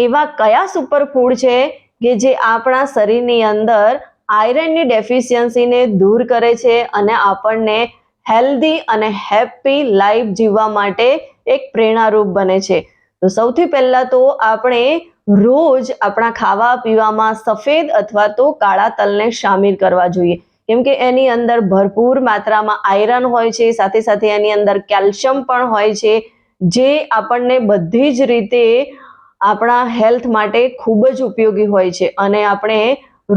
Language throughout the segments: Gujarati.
એવા કયા સુપરફૂડ છે કે જે આપણા શરીરની અંદર આયરનની ડેફિશિયન્સીને દૂર કરે છે અને આપણને હેલ્ધી અને હેપી લાઈફ જીવવા માટે એક પ્રેરણારૂપ બને છે? તો સૌથી પહેલા તો આપણે રોજ આપણા ખાવા પીવામાં સફેદ અથવા તો કાળા તલને શામિલ કરવા જોઈએ, કેમ કે એની અંદર ભરપૂર માત્રામાં આયરન હોય છે, સાથે સાથે એની અંદર કેલ્શિયમ પણ હોય છે, જે આપણને બધી જ રીતે આપણા હેલ્થ માટે ખૂબ જ ઉપયોગી હોય છે. અને આપણે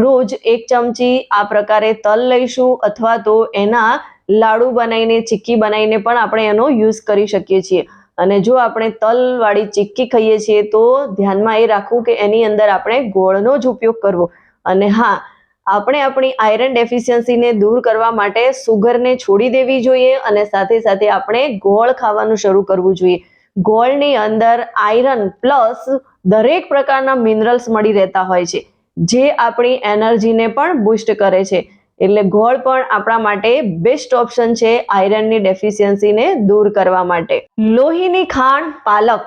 રોજ 1 ચમચી આ પ્રકારે તલ લઈશું અથવા તો એના લાડુ બનાવીને, ચીક્કી બનાવીને પણ આપણે એનો યુઝ કરી શકીએ છીએ. અને જો આપણે તલવાળી ચીક્કી ખાઈએ છીએ તો ધ્યાનમાં એ રાખવું કે એની અંદર આપણે ગોળનો જ ઉપયોગ કરવો. અને હા, આપણે આપણી આયરન ડેફિશિયન્સીને દૂર કરવા માટે સુગરને છોડી દેવી જોઈએ અને સાથે સાથે આપણે ગોળ ખાવાનું શરૂ કરવું જોઈએ. ગોળની અંદર આયરન પ્લસ દરેક પ્રકારના મિનરલ્સ મળી રહેતા હોય છે, જે આપણી એનર્જીને પણ બૂસ્ટ કરે છે. એટલે ગોળ પણ આપણા માટે બેસ્ટ ઓપ્શન છે આયરનની ડેફિશિયન્સીને દૂર કરવા માટે. લોહીની ખાણ પાલક.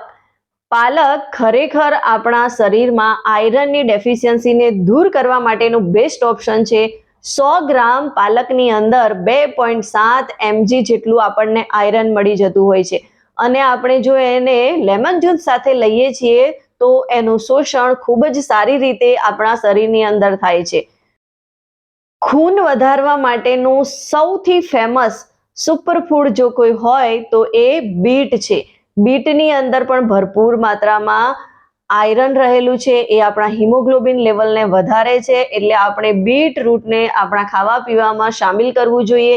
પાલક ખરેખર આપણા શરીરમાં આયરનની ડેફિશિયન્સીને દૂર કરવા માટેનું બેસ્ટ ઓપ્શન છે. 100 ગ્રામ પાલકની અંદર 2.7 mg જેટલું આપણને આયરન મળી જતું હોય છે. અને આપણે જો એને લેમન જ્યુસ સાથે લઈએ છીએ તો એનું શોષણ ખૂબ જ સારી રીતે આપણા શરીરની અંદર થાય છે. ખૂન વધારવા માટેનું સૌથી ફેમસ સુપરફૂડ જો કોઈ હોય તો એ બીટ છે. બીટની અંદર પણ ભરપૂર માત્રામાં આયરન રહેલું છે, એ આપણા હિમોગ્લોબિન લેવલને વધારે છે. એટલે આપણે બીટ રૂટને આપણા ખાવા પીવામાં શામિલ કરવું જોઈએ.